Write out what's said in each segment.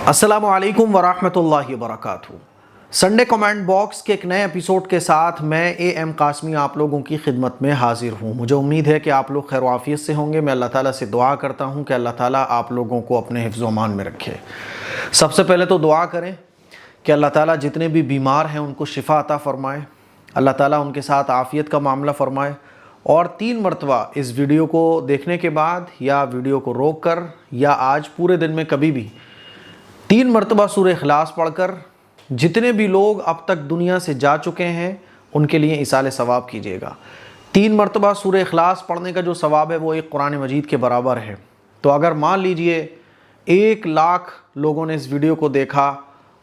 السلام علیکم ورحمۃ اللہ وبرکاتہ۔ سنڈے کمنٹ باکس کے ایک نئے ایپیسوڈ کے ساتھ میں اے ایم قاسمی آپ لوگوں کی خدمت میں حاضر ہوں۔ مجھے امید ہے کہ آپ لوگ خیر و عافیت سے ہوں گے۔ میں اللہ تعالیٰ سے دعا کرتا ہوں کہ اللہ تعالیٰ آپ لوگوں کو اپنے حفظ و امان میں رکھے۔ سب سے پہلے تو دعا کریں کہ اللہ تعالیٰ جتنے بھی بیمار ہیں ان کو شفا عطا فرمائے، اللہ تعالیٰ ان کے ساتھ عافیت کا معاملہ فرمائے، اور 3 مرتبہ اس ویڈیو کو دیکھنے کے بعد یا ویڈیو کو روک کر یا آج پورے دن میں کبھی بھی 3 مرتبہ سورہ اخلاص پڑھ کر جتنے بھی لوگ اب تک دنیا سے جا چکے ہیں ان کے لیے ایصال ثواب کیجیے گا۔ 3 مرتبہ سورہ اخلاص پڑھنے کا جو ثواب ہے وہ ایک قرآن مجید کے برابر ہے۔ تو اگر مان لیجئے 1 لاکھ لوگوں نے اس ویڈیو کو دیکھا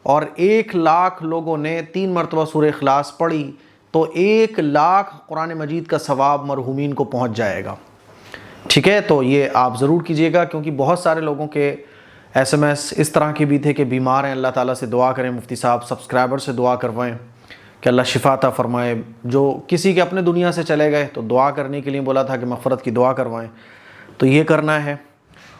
اور 1 لاکھ لوگوں نے 3 مرتبہ سورہ اخلاص پڑھی تو 1 لاکھ قرآن مجید کا ثواب مرحومین کو پہنچ جائے گا۔ ٹھیک ہے، تو یہ آپ ضرور کیجیے گا، کیونکہ بہت سارے لوگوں کے ایس ایم ایس اس طرح کے بھی تھے کہ بیمار ہیں۔ اللہ تعالیٰ سے دعا کریں، مفتی صاحب سبسکرائبر سے دعا کروائیں کہ اللہ شفا عطا فرمائے۔ جو کسی کے اپنے دنیا سے چلے گئے تو دعا کرنے کے لیے بولا تھا کہ مغفرت کی دعا کروائیں، تو یہ کرنا ہے۔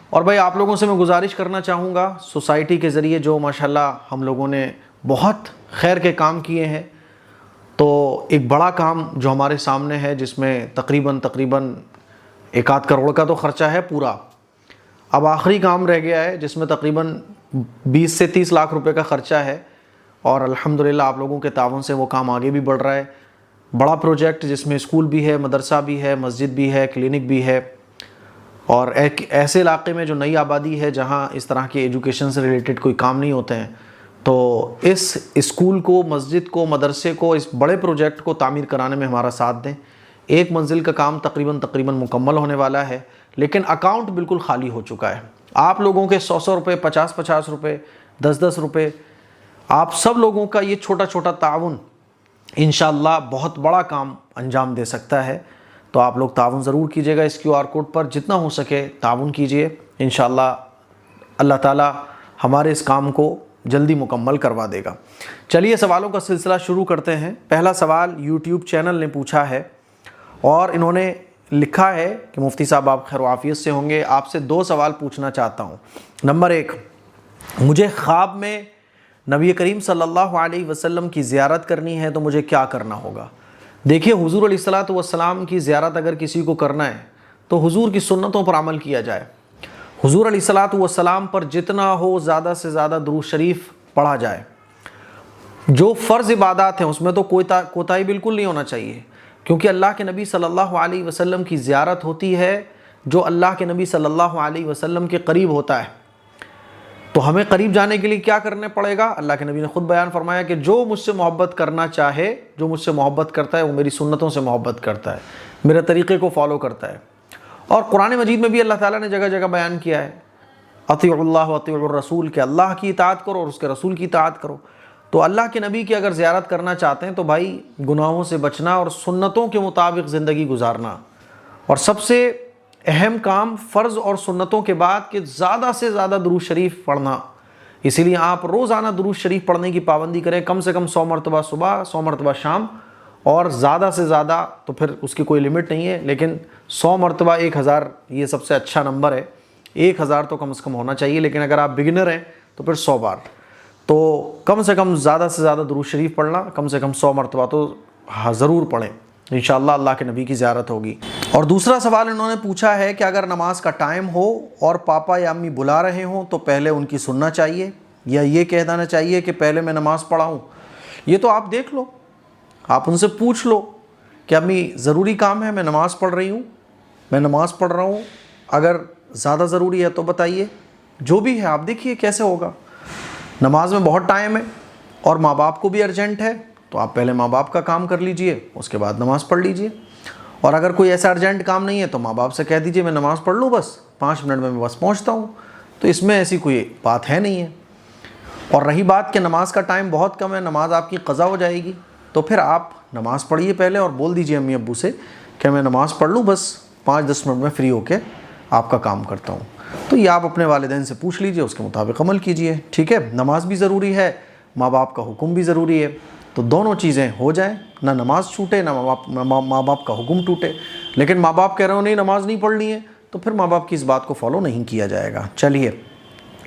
اور بھائی آپ لوگوں سے میں گزارش کرنا چاہوں گا، سوسائٹی کے ذریعے جو ماشاءاللہ ہم لوگوں نے بہت خیر کے کام کیے ہیں، تو ایک بڑا کام جو ہمارے سامنے ہے جس میں تقریباً 1 کروڑ کا تو خرچہ ہے پورا، اب آخری کام رہ گیا ہے جس میں تقریباً 20 سے 30 لاکھ روپے کا خرچہ ہے، اور الحمدللہ آپ لوگوں کے تعاون سے وہ کام آگے بھی بڑھ رہا ہے۔ بڑا پروجیکٹ جس میں اسکول بھی ہے، مدرسہ بھی ہے، مسجد بھی ہے، کلینک بھی ہے، اور ایک ایسے علاقے میں جو نئی آبادی ہے جہاں اس طرح کے ایجوکیشن سے ریلیٹڈ کوئی کام نہیں ہوتے ہیں، تو اس اسکول کو، مسجد کو، مدرسے کو، اس بڑے پروجیکٹ کو تعمیر کرانے میں ہمارا ساتھ دیں۔ 1 منزل کا کام تقریباً مکمل ہونے والا ہے، لیکن اکاؤنٹ بالکل خالی ہو چکا ہے۔ آپ لوگوں کے 100 روپے، 50 روپے، 10 روپے، آپ سب لوگوں کا یہ چھوٹا تعاون انشاءاللہ بہت بڑا کام انجام دے سکتا ہے۔ تو آپ لوگ تعاون ضرور کیجیے گا، اس QR کوڈ پر جتنا ہو سکے تعاون کیجیے، انشاءاللہ اللہ تعالیٰ ہمارے اس کام کو جلدی مکمل کروا دے گا۔ چلیے سوالوں کا سلسلہ شروع کرتے ہیں۔ پہلا سوال یوٹیوب چینل نے پوچھا ہے، اور انہوں نے لکھا ہے کہ مفتی صاحب آپ خیر و عافیت سے ہوں گے، آپ سے 2 سوال پوچھنا چاہتا ہوں۔ نمبر 1، مجھے خواب میں نبی کریم صلی اللہ علیہ وسلم کی زیارت کرنی ہے تو مجھے کیا کرنا ہوگا؟ دیکھیے، حضور علیہ الصلوۃ والسلام کی زیارت اگر کسی کو کرنا ہے تو حضور کی سنتوں پر عمل کیا جائے۔ حضور علیہ الصلوۃ والسلام پر جتنا ہو زیادہ سے زیادہ درود شریف پڑھا جائے۔ جو فرض عبادات ہیں اس میں تو کوتاہی بالکل نہیں ہونا چاہیے، کیونکہ اللہ کے نبی صلی اللہ علیہ وسلم کی زیارت ہوتی ہے جو اللہ کے نبی صلی اللہ علیہ وسلم کے قریب ہوتا ہے۔ تو ہمیں قریب جانے کے لیے کیا کرنا پڑے گا؟ اللہ کے نبی نے خود بیان فرمایا کہ جو مجھ سے محبت کرنا چاہے، جو مجھ سے محبت کرتا ہے وہ میری سنتوں سے محبت کرتا ہے، میرے طریقے کو فالو کرتا ہے۔ اور قرآن مجید میں بھی اللہ تعالیٰ نے جگہ جگہ بیان کیا ہے، اطیعوا اللہ واطیعوا الرسول، کہ اللہ کی اطاعت کرو اور اس کے رسول کی اطاعت کرو۔ تو اللہ کے نبی کی اگر زیارت کرنا چاہتے ہیں تو بھائی گناہوں سے بچنا اور سنتوں کے مطابق زندگی گزارنا، اور سب سے اہم کام فرض اور سنتوں کے بعد کہ زیادہ سے زیادہ درود شریف پڑھنا۔ اسی لیے آپ روزانہ درود شریف پڑھنے کی پابندی کریں، کم سے کم 100 مرتبہ صبح، 100 مرتبہ شام، اور زیادہ سے زیادہ تو پھر اس کی کوئی لمٹ نہیں ہے، لیکن 100 مرتبہ 1000 یہ سب سے اچھا نمبر ہے۔ 1000 تو کم سے کم ہونا چاہیے، لیکن اگر آپ بگنر ہیں تو پھر 100 بار۔ تو کم سے کم زیادہ سے زیادہ درود شریف پڑھنا، کم سے کم 100 مرتبہ تو ضرور پڑھیں، انشاءاللہ اللہ کے نبی کی زیارت ہوگی۔ اور دوسرا سوال انہوں نے پوچھا ہے کہ اگر نماز کا ٹائم ہو اور پاپا یا امی بلا رہے ہوں تو پہلے ان کی سننا چاہیے یا یہ کہہ دینا چاہیے کہ پہلے میں نماز پڑھاؤں؟ یہ تو آپ دیکھ لو، آپ ان سے پوچھ لو کہ امی ضروری کام ہے، میں نماز پڑھ رہی ہوں، میں نماز پڑھ رہا ہوں، اگر زیادہ ضروری ہے تو بتائیے، جو بھی ہے آپ دیکھیے کیسے ہوگا۔ نماز میں بہت ٹائم ہے اور ماں باپ کو بھی ارجنٹ ہے، تو آپ پہلے ماں باپ کا کام کر لیجئے، اس کے بعد نماز پڑھ لیجئے۔ اور اگر کوئی ایسا ارجنٹ کام نہیں ہے تو ماں باپ سے کہہ دیجئے میں نماز پڑھ لوں، بس 5 منٹ میں بس پہنچتا ہوں، تو اس میں ایسی کوئی بات ہے نہیں ہے۔ اور رہی بات کہ نماز کا ٹائم بہت کم ہے، نماز آپ کی قضا ہو جائے گی، تو پھر آپ نماز پڑھیے پہلے اور بول دیجئے امی ابو سے کہ میں نماز پڑھ لوں، بس 5-10 منٹ میں فری ہو کے آپ کا کام کرتا ہوں۔ تو یہ آپ اپنے والدین سے پوچھ لیجئے، اس کے مطابق عمل کیجئے، ٹھیک ہے؟ نماز بھی ضروری ہے، ماں باپ کا حکم بھی ضروری ہے، تو دونوں چیزیں ہو جائیں، نہ نماز چھوٹے نہ ماں باپ کا حکم ٹوٹے۔ لیکن ماں باپ کہہ رہے ہو نہیں نماز نہیں پڑھنی ہے، تو پھر ماں باپ کی اس بات کو فالو نہیں کیا جائے گا۔ چلیے،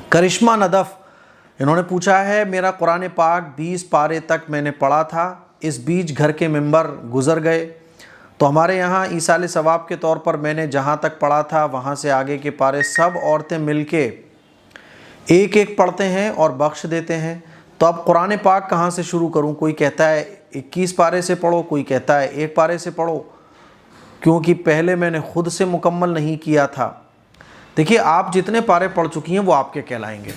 کرشمہ ندف انہوں نے پوچھا ہے میرا قرآن پاک 20 پارے تک میں نے پڑھا تھا، اس بیچ گھر کے ممبر گزر گئے تو ہمارے یہاں ایصال ثواب کے طور پر میں نے جہاں تک پڑھا تھا وہاں سے آگے کے پارے سب عورتیں مل کے ایک ایک پڑھتے ہیں اور بخش دیتے ہیں، تو اب قرآن پاک کہاں سے شروع کروں؟ کوئی کہتا ہے 21 پارے سے پڑھو، کوئی کہتا ہے 1 پارے سے پڑھو، کیونکہ پہلے میں نے خود سے مکمل نہیں کیا تھا۔ دیکھیے آپ جتنے پارے پڑھ چکی ہیں وہ آپ کے کہلائیں گے۔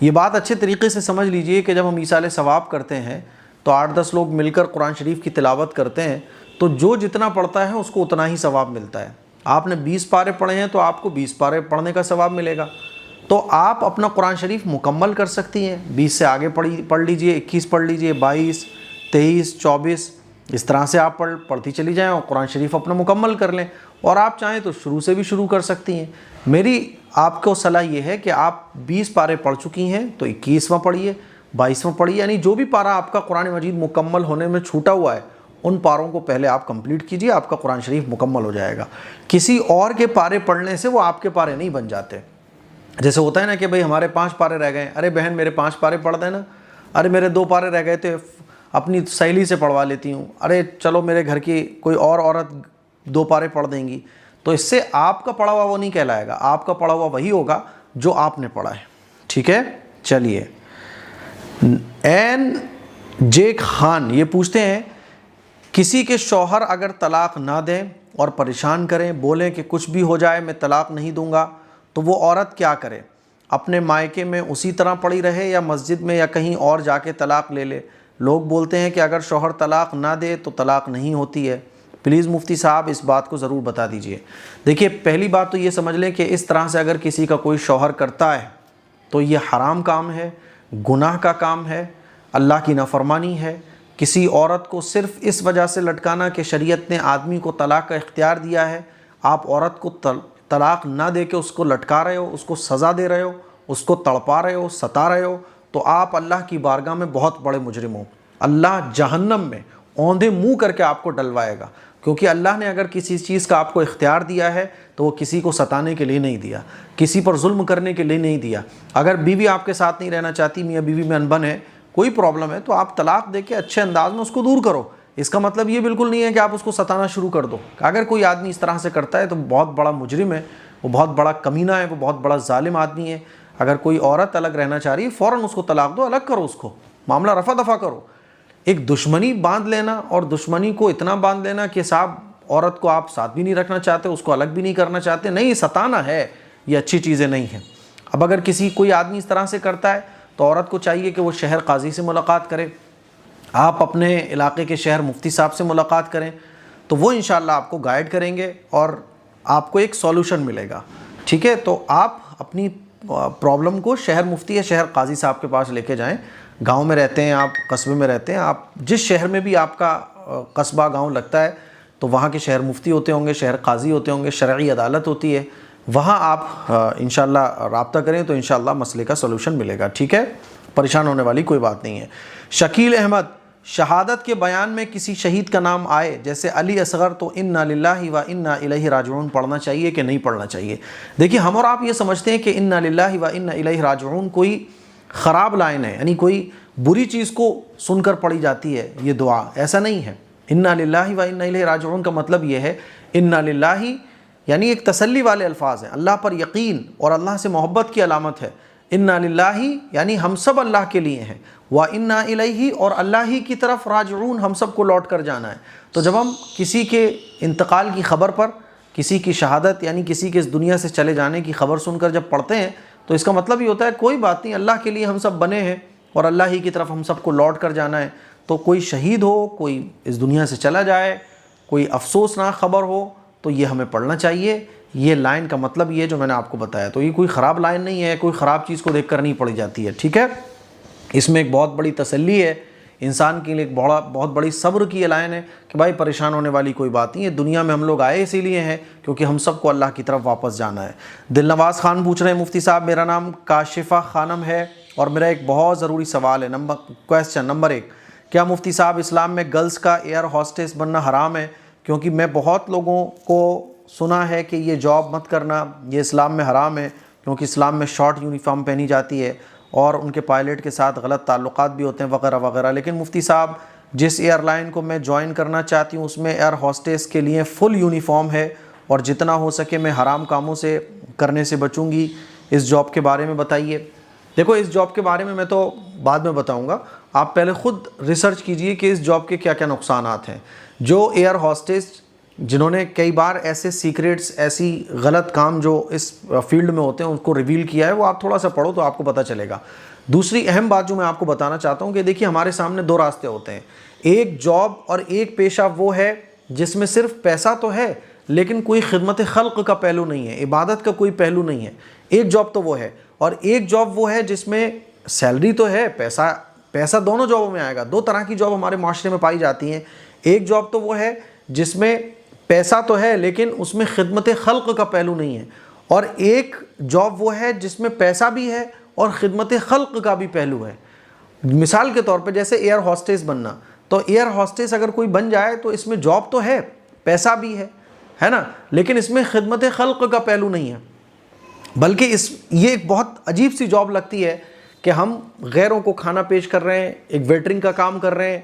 یہ بات اچھے طریقے سے سمجھ لیجئے کہ جب ہم ایصال ثواب کرتے ہیں تو 8-10 لوگ مل کر قرآن شریف کی تلاوت کرتے ہیں تو جو جتنا پڑھتا ہے اس کو اتنا ہی ثواب ملتا ہے۔ آپ نے 20 پارے پڑھے ہیں تو آپ کو 20 پارے پڑھنے کا ثواب ملے گا، تو آپ اپنا قرآن شریف مکمل کر سکتی ہیں۔ 20 سے آگے پڑھ لیجئے، 21 پڑھ لیجئے، 22، 23، 24، اس طرح سے آپ پڑھتی چلی جائیں اور قرآن شریف اپنا مکمل کر لیں، اور آپ چاہیں تو شروع سے بھی شروع کر سکتی ہیں۔ میری آپ کو صلاح یہ ہے کہ آپ 20 پارے پڑھ چکی ہیں تو 21واں پڑھیے، 22واں پڑھیے، یعنی جو بھی پارہ آپ کا قرآن مجید مکمل ہونے میں چھوٹا ہوا ہے ان پاروں کو پہلے آپ کمپلیٹ کیجئے، آپ کا قرآن شریف مکمل ہو جائے گا۔ کسی اور کے پارے پڑھنے سے وہ آپ کے پارے نہیں بن جاتے۔ جیسے ہوتا ہے نا کہ بھئی ہمارے 5 پارے رہ گئے، ارے بہن میرے 5 پارے پڑھ دینا، ارے میرے 2 پارے رہ گئے تھے اپنی سہیلی سے پڑھوا لیتی ہوں، ارے چلو میرے گھر کی کوئی اور عورت 2 پارے پڑھ دیں گی، تو اس سے آپ کا پڑھا ہوا وہ نہیں کہلائے گا، آپ کا پڑھا ہوا وہی ہوگا جو آپ نے پڑھا ہے۔ ٹھیک ہے، چلیے این جیک خان یہ پوچھتے ہیں کسی کے شوہر اگر طلاق نہ دیں اور پریشان کریں، بولیں کہ کچھ بھی ہو جائے میں طلاق نہیں دوں گا، تو وہ عورت کیا کرے؟ اپنے مائکے میں اسی طرح پڑی رہے یا مسجد میں یا کہیں اور جا کے طلاق لے لے؟ لوگ بولتے ہیں کہ اگر شوہر طلاق نہ دے تو طلاق نہیں ہوتی ہے، پلیز مفتی صاحب اس بات کو ضرور بتا دیجئے۔ دیکھیے پہلی بات تو یہ سمجھ لیں کہ اس طرح سے اگر کسی کا کوئی شوہر کرتا ہے تو یہ حرام کام ہے، گناہ کا کام ہے، اللہ کی نافرمانی ہے۔ کسی عورت کو صرف اس وجہ سے لٹکانا کہ شریعت نے آدمی کو طلاق کا اختیار دیا ہے، آپ عورت کو طلاق نہ دے کے اس کو لٹکا رہے ہو، اس کو سزا دے رہے ہو، اس کو تڑپا رہے ہو، ستا رہے ہو، تو آپ اللہ کی بارگاہ میں بہت بڑے مجرم ہو۔ اللہ جہنم میں اوندھے منہ کر کے آپ کو ڈلوائے گا، کیونکہ اللہ نے اگر کسی چیز کا آپ کو اختیار دیا ہے تو وہ کسی کو ستانے کے لیے نہیں دیا، کسی پر ظلم کرنے کے لیے نہیں دیا۔ اگر بیوی آپ کے ساتھ نہیں رہنا چاہتی، میاں بیوی میں انبن ہے، کوئی پرابلم ہے، تو آپ طلاق دے کے اچھے انداز میں اس کو دور کرو۔ اس کا مطلب یہ بالکل نہیں ہے کہ آپ اس کو ستانا شروع کر دو۔ اگر کوئی آدمی اس طرح سے کرتا ہے تو بہت بڑا مجرم ہے، وہ بہت بڑا کمینہ ہے، وہ بہت بڑا ظالم آدمی ہے۔ اگر کوئی عورت الگ رہنا چاہ رہی ہے فوراً اس کو طلاق دو، الگ کرو، اس کو معاملہ رفع دفع کرو۔ ایک دشمنی باندھ لینا، اور دشمنی کو اتنا باندھ لینا کہ صاحب عورت کو آپ ساتھ بھی نہیں رکھنا چاہتے، اس کو الگ بھی نہیں کرنا چاہتے، نہیں، ستانا ہے، یہ اچھی چیزیں نہیں ہیں۔ اب اگر کوئی آدمی اس طرح سے کرتا ہے تو عورت کو چاہیے کہ وہ شہر قاضی سے ملاقات کرے، آپ اپنے علاقے کے شہر مفتی صاحب سے ملاقات کریں، تو وہ انشاءاللہ آپ کو گائیڈ کریں گے اور آپ کو ایک سولوشن ملے گا۔ ٹھیک ہے، تو آپ اپنی پرابلم کو شہر مفتی یا شہر قاضی صاحب کے پاس لے کے جائیں۔ گاؤں میں رہتے ہیں آپ، قصبے میں رہتے ہیں آپ، جس شہر میں بھی آپ کا قصبہ گاؤں لگتا ہے تو وہاں کے شہر مفتی ہوتے ہوں گے، شہر قاضی ہوتے ہوں گے، شرعی عدالت ہوتی ہے، وہاں آپ انشاءاللہ رابطہ کریں تو انشاءاللہ مسئلے کا سولوشن ملے گا۔ ٹھیک ہے، پریشان ہونے والی کوئی بات نہیں ہے۔ شکیل احمد، شہادت کے بیان میں کسی شہید کا نام آئے جیسے علی اصغر تو انا للہ و انا الیہ راجعون پڑھنا چاہیے کہ نہیں پڑھنا چاہیے؟ دیکھیے ہم اور آپ یہ سمجھتے ہیں کہ انا للہ و انا الیہ راجعون کوئی خراب لائن ہے، یعنی کوئی بری چیز کو سن کر پڑھی جاتی ہے یہ دعا، ایسا نہیں ہے۔ انا للہ و انا الیہ راجعون کا مطلب یہ ہے انا للہ یعنی ایک تسلی والے الفاظ ہیں، اللہ پر یقین اور اللہ سے محبت کی علامت ہے۔ انا للہ یعنی ہم سب اللہ کے لیے ہیں، وانا الیہ اور اللہ ہی کی طرف راجعون، ہم سب کو لوٹ کر جانا ہے۔ تو جب ہم کسی کے انتقال کی خبر پر، کسی کی شہادت یعنی کسی کے اس دنیا سے چلے جانے کی خبر سن کر جب پڑھتے ہیں تو اس کا مطلب یہ ہوتا ہے کوئی بات نہیں، اللہ کے لیے ہم سب بنے ہیں اور اللہ ہی کی طرف ہم سب کو لوٹ کر جانا ہے۔ تو کوئی شہید ہو، کوئی اس دنیا سے چلا جائے، کوئی افسوسناک خبر ہو تو یہ ہمیں پڑھنا چاہیے۔ یہ لائن کا مطلب یہ جو میں نے آپ کو بتایا، تو یہ کوئی خراب لائن نہیں ہے، کوئی خراب چیز کو دیکھ کر نہیں پڑھی جاتی ہے۔ ٹھیک ہے، اس میں ایک بہت بڑی تسلی ہے انسان کے لیے، ایک بہت بڑی صبر کی یہ لائن ہے کہ بھائی پریشان ہونے والی کوئی بات نہیں ہے، دنیا میں ہم لوگ آئے اسی لیے ہیں کیونکہ ہم سب کو اللہ کی طرف واپس جانا ہے۔ دل نواز خان پوچھ رہے ہیں مفتی صاحب میرا نام کاشفہ خانم ہے اور میرا ایک بہت ضروری سوال ہے۔ کویسچن نمبر 1، کیا مفتی صاحب اسلام میں گرلز کا ایئر ہوسٹس بننا حرام ہے؟ کیونکہ میں بہت لوگوں کو سنا ہے کہ یہ جاب مت کرنا، یہ اسلام میں حرام ہے کیونکہ اسلام میں شارٹ یونیفارم پہنی جاتی ہے اور ان کے پائلٹ کے ساتھ غلط تعلقات بھی ہوتے ہیں وغیرہ وغیرہ. لیکن مفتی صاحب جس ایئر لائن کو میں جوائن کرنا چاہتی ہوں اس میں ایئر ہوسٹس کے لیے فل یونیفارم ہے اور جتنا ہو سکے میں حرام کاموں سے کرنے سے بچوں گی. اس جاب کے بارے میں بتائیے. دیکھو اس جاب کے بارے میں تو بعد میں بتاؤں گا, آپ پہلے خود ریسرچ کیجئے کہ اس جاب کے کیا کیا نقصانات ہیں. جو ایئر ہوسٹس جنہوں نے کئی بار ایسے سیکریٹس, ایسی غلط کام جو اس فیلڈ میں ہوتے ہیں ان کو ریویل کیا ہے, وہ آپ تھوڑا سا پڑھو تو آپ کو پتہ چلے گا. دوسری اہم بات جو میں آپ کو بتانا چاہتا ہوں کہ دیکھیے ہمارے سامنے دو راستے ہوتے ہیں. ایک جاب اور ایک پیشہ وہ ہے جس میں صرف پیسہ تو ہے لیکن کوئی خدمت خلق کا پہلو نہیں ہے, عبادت کا کوئی پہلو نہیں ہے. ایک جاب تو وہ ہے, اور ایک جاب وہ ہے جس میں سیلری تو ہے, پیسہ دونوں جابوں میں آئے گا. دو طرح کی جاب ہمارے معاشرے میں پائی جاتی ہیں. ایک جاب تو وہ ہے جس میں پیسہ تو ہے لیکن اس میں خدمت خلق کا پہلو نہیں ہے, اور ایک جاب وہ ہے جس میں پیسہ بھی ہے اور خدمت خلق کا بھی پہلو ہے. مثال کے طور پہ جیسے ایئر ہوسٹس بننا, تو ایئر ہوسٹس اگر کوئی بن جائے تو اس میں جاب تو ہے, پیسہ بھی ہے نا, لیکن اس میں خدمت خلق کا پہلو نہیں ہے. بلکہ یہ ایک بہت عجیب سی جاب لگتی ہے کہ ہم غیروں کو کھانا پیش کر رہے ہیں, ایک ویٹرنگ کا کام کر رہے ہیں,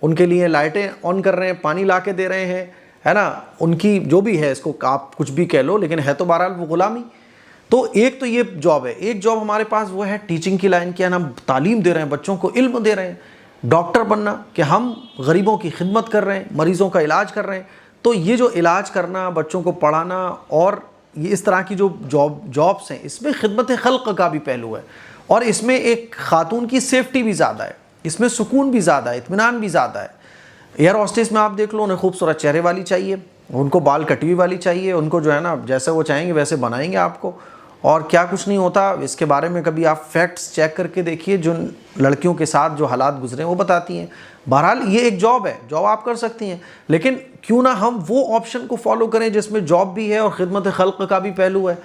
ان کے لیے لائٹیں آن کر رہے ہیں, پانی لا کے دے رہے ہیں, ہے نا, ان کی جو بھی ہے اس کو آپ کچھ بھی کہہ لو لیکن ہے تو بہرحال وہ غلامی. تو ایک تو یہ جاب ہے. ایک جاب ہمارے پاس وہ ہے ٹیچنگ کی لائن کی, ہم تعلیم دے رہے ہیں, بچوں کو علم دے رہے ہیں. ڈاکٹر بننا کہ ہم غریبوں کی خدمت کر رہے ہیں, مریضوں کا علاج کر رہے ہیں. تو یہ جو علاج کرنا, بچوں کو پڑھانا اور یہ اس طرح کی جو جابس ہیں اس میں خدمت خلق کا بھی پہلو ہے, اور اس میں ایک خاتون کی سیفٹی بھی زیادہ ہے, اس میں سکون بھی زیادہ ہے, اطمینان بھی زیادہ ہے. ایئر ہوسٹس میں آپ دیکھ لو, انہیں خوبصورت چہرے والی چاہیے, ان کو بال کٹی ہوئی والی چاہیے, ان کو جو ہے نا جیسے وہ چاہیں گے ویسے بنائیں گے آپ کو, اور کیا کچھ نہیں ہوتا. اس کے بارے میں کبھی آپ فیکٹس چیک کر کے دیکھیے, جو لڑکیوں کے ساتھ جو حالات گزرے ہیں وہ بتاتی ہیں. بہرحال یہ ایک جاب ہے, جاب آپ کر سکتی ہیں, لیکن کیوں نہ ہم وہ آپشن کو فالو کریں جس میں جاب بھی ہے اور خدمت خلق کا بھی پہلو ہے,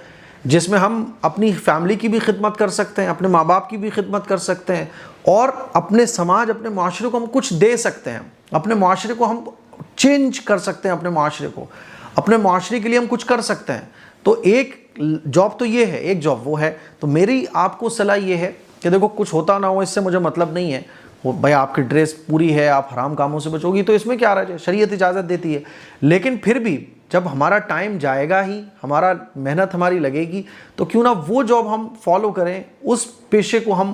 جس میں ہم اپنی فیملی کی بھی خدمت کر سکتے ہیں, اپنے ماں باپ کی بھی خدمت کر سکتے ہیں, اور اپنے سماج, اپنے معاشرے کو ہم کچھ دے سکتے ہیں, اپنے معاشرے کو ہم چینج کر سکتے ہیں, اپنے معاشرے کے لیے ہم کچھ کر سکتے ہیں. تو ایک جاب تو یہ ہے, ایک جاب وہ ہے. تو میری آپ کو صلاح یہ ہے کہ دیکھو کچھ ہوتا نہ ہو اس سے مجھے مطلب نہیں ہے, وہ بھائی آپ کی ڈریس پوری ہے, آپ حرام کاموں سے بچو گی تو اس میں کیا رہا ہے, شریعت اجازت دیتی ہے. لیکن پھر بھی جب ہمارا ٹائم جائے گا ہی, ہمارا محنت ہماری لگے گی, تو کیوں نہ وہ جاب ہم فالو کریں, اس پیشے کو ہم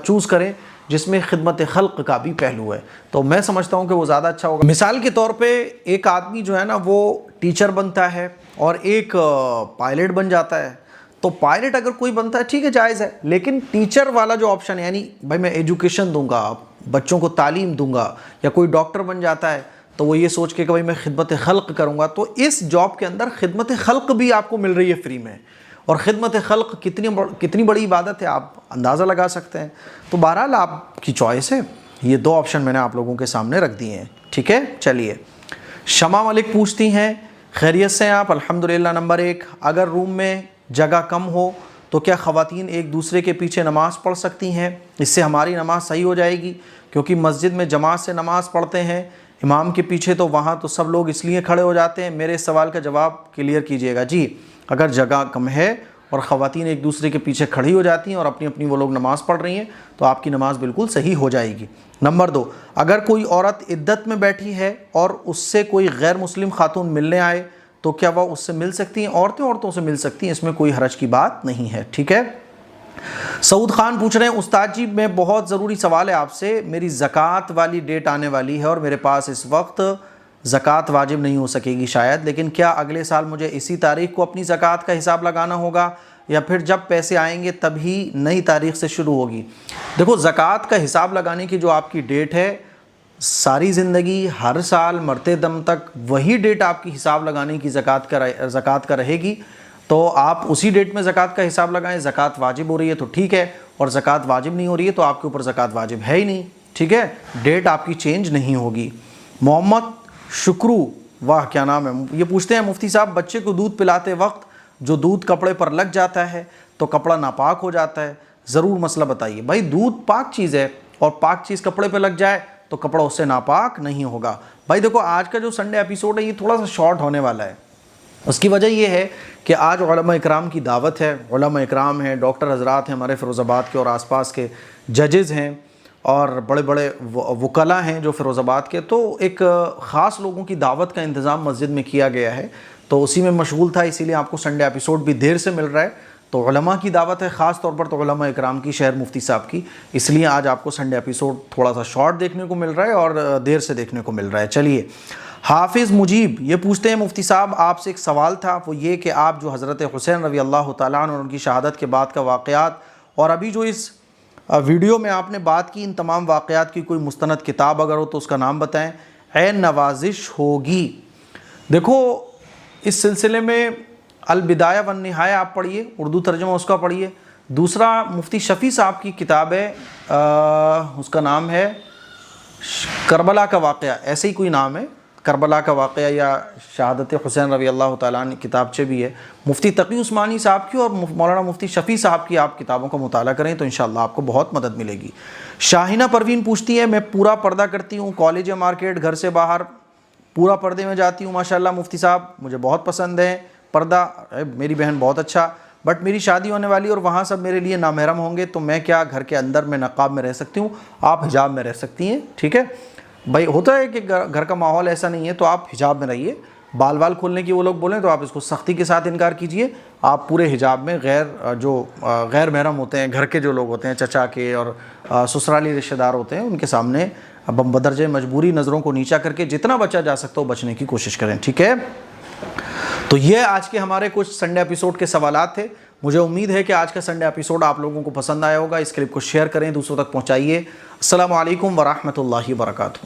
چوز کریں جس میں خدمت خلق کا بھی پہلو ہے. تو میں سمجھتا ہوں کہ وہ زیادہ اچھا ہوگا. مثال کے طور پہ ایک آدمی جو ہے نا وہ ٹیچر بنتا ہے اور ایک پائلٹ بن جاتا ہے. تو پائلٹ اگر کوئی بنتا ہے ٹھیک ہے, جائز ہے, لیکن ٹیچر والا جو آپشن ہے, یعنی بھائی میں ایجوکیشن دوں گا, بچوں کو تعلیم دوں گا, یا کوئی ڈاکٹر بن جاتا ہے تو وہ یہ سوچ کے کہ بھائی میں خدمت خلق کروں گا. تو اس جاب کے اندر خدمت خلق بھی آپ کو مل رہی ہے فری میں, اور خدمت خلق کتنی بڑی عبادت ہے آپ اندازہ لگا سکتے ہیں. تو بہرحال آپ کی چوائس ہے. یہ دو آپشن میں نے آپ لوگوں کے سامنے رکھ دیے ہیں, ٹھیک ہے. چلیے, شمع ملک پوچھتی ہیں خیریت سے ہیں آپ؟ الحمدللہ. نمبر 1, اگر روم میں جگہ کم ہو تو کیا خواتین ایک دوسرے کے پیچھے نماز پڑھ سکتی ہیں؟ اس سے ہماری نماز صحیح ہو جائے گی, کیونکہ مسجد میں جماعت سے نماز پڑھتے ہیں امام کے پیچھے, تو وہاں تو سب لوگ اس لیے کھڑے ہو جاتے ہیں. میرے اس سوال کا جواب کلیئر کیجیے گا. جی, اگر جگہ کم ہے اور خواتین ایک دوسرے کے پیچھے کھڑی ہو جاتی ہیں اور اپنی اپنی وہ لوگ نماز پڑھ رہی ہیں تو آپ کی نماز بالکل صحیح ہو جائے گی. نمبر 2, اگر کوئی عورت عدت میں بیٹھی ہے اور اس سے کوئی غیر مسلم خاتون ملنے آئے تو کیا وہ اس سے مل سکتی ہیں؟ عورتوں سے مل سکتی ہیں, اس میں کوئی حرج کی بات نہیں ہے, ٹھیک ہے. سعود خان پوچھ رہے ہیں استاد جی میں بہت ضروری سوال ہے آپ سے, میری زکوٰۃ والی ڈیٹ آنے والی ہے اور میرے پاس اس وقت زکوٰۃ واجب نہیں ہو سکے گی شاید, لیکن کیا اگلے سال مجھے اسی تاریخ کو اپنی زکوٰۃ کا حساب لگانا ہوگا یا پھر جب پیسے آئیں گے تبھی نئی تاریخ سے شروع ہوگی؟ دیکھو, زکوٰۃ کا حساب لگانے کی جو آپ کی ڈیٹ ہے ساری زندگی ہر سال مرتے دم تک وہی ڈیٹ آپ کی حساب لگانے کی زکوٰۃ کا رہے گی. تو آپ اسی ڈیٹ میں زکوٰۃ کا حساب لگائیں. زکوٰۃ واجب ہو رہی ہے تو ٹھیک ہے, اور زکوٰۃ واجب نہیں ہو رہی ہے تو آپ کے اوپر زکوٰۃ واجب ہے ہی نہیں, ٹھیک ہے. ڈیٹ آپ کی چینج نہیں ہوگی. محمد شکرو, واہ کیا نام ہے, یہ پوچھتے ہیں مفتی صاحب بچے کو دودھ پلاتے وقت جو دودھ کپڑے پر لگ جاتا ہے تو کپڑا ناپاک ہو جاتا ہے, ضرور مسئلہ بتائیے. بھائی دودھ پاک چیز ہے اور پاک چیز کپڑے پہ لگ جائے تو کپڑا اس سے ناپاک نہیں ہوگا. بھائی دیکھو, آج کا جو سنڈے ایپیسوڈ ہے یہ تھوڑا سا شارٹ ہونے والا ہے, اس کی وجہ یہ ہے کہ آج علماء اکرام کی دعوت ہے، علماء اکرام ہیں، ڈاکٹر حضرات ہیں ہمارے فیروز آباد کے اور آس پاس کے، ججز ہیں اور بڑے بڑے وکلاء ہیں جو فیروز آباد کے، تو ایک خاص لوگوں کی دعوت کا انتظام مسجد میں کیا گیا ہے، تو اسی میں مشغول تھا، اسی لیے آپ کو سنڈے ایپیسوڈ بھی دیر سے مل رہا ہے۔ تو علماء کی دعوت ہے، خاص طور پر تو علماء اکرام کی، شہر مفتی صاحب کی، اس لیے آج آپ کو سنڈے ایپیسوڈ تھوڑا سا شارٹ دیکھنے کو مل رہا ہے اور دیر سے دیکھنے کو مل رہا ہے۔ چلیے، حافظ مجیب یہ پوچھتے ہیں مفتی صاحب آپ سے ایک سوال تھا، وہ یہ کہ آپ جو حضرت حسین رضی اللہ تعالیٰ عنہ اور ان کی شہادت کے بعد کا واقعات اور ابھی جو اس ویڈیو میں آپ نے بات کی، ان تمام واقعات کی کوئی مستند کتاب اگر ہو تو اس کا نام بتائیں۔ عین نوازش ہوگی۔ دیکھو اس سلسلے میں البدایہ والنہایہ آپ پڑھیے، اردو ترجمہ اس کا پڑھیے۔ دوسرا مفتی شفیع صاحب کی کتاب ہے، اس کا نام ہے کربلا کا واقعہ، ایسے ہی کوئی نام ہے، کربلا کا واقعہ یا شہادت حسین رضی اللہ تعالیٰ عنہ کتابچے بھی ہے، مفتی تقی عثمانی صاحب کی اور مولانا مفتی شفیع صاحب کی آپ کتابوں کا مطالعہ کریں تو انشاءاللہ آپ کو بہت مدد ملے گی۔ شاہینہ پروین پوچھتی ہے میں پورا پردہ کرتی ہوں، کالج مارکیٹ گھر سے باہر پورا پردے میں جاتی ہوں، ماشاءاللہ مفتی صاحب مجھے بہت پسند ہے پردہ، میری بہن بہت اچھا، بٹ میری شادی ہونے والی اور وہاں سب میرے لیے نامحرم ہوں گے تو میں کیا گھر کے اندر میں نقاب میں رہ سکتی ہوں؟ آپ حجاب میں رہ سکتی ہیں، ٹھیک ہے بھائی، ہوتا ہے کہ گھر کا ماحول ایسا نہیں ہے تو آپ حجاب میں رہیے، بال کھولنے کی وہ لوگ بولیں تو آپ اس کو سختی کے ساتھ انکار کیجئے، آپ پورے حجاب میں، غیر محرم ہوتے ہیں گھر کے جو لوگ ہوتے ہیں، چچا کے اور سسرالی رشتہ دار ہوتے ہیں، ان کے سامنے بدرجہ مجبوری نظروں کو نیچا کر کے جتنا بچا جا سکتا ہو بچنے کی کوشش کریں، ٹھیک ہے۔ تو یہ آج کے ہمارے کچھ سنڈے ایپیسوڈ کے سوالات تھے، مجھے امید ہے کہ آج کا سنڈے ایپیسوڈ آپ لوگوں کو پسند آیا ہوگا، اس کلپ کو شیئر کریں، دوسروں تک پہنچائیے۔ السلام علیکم ورحمۃ اللہ وبرکاتہ۔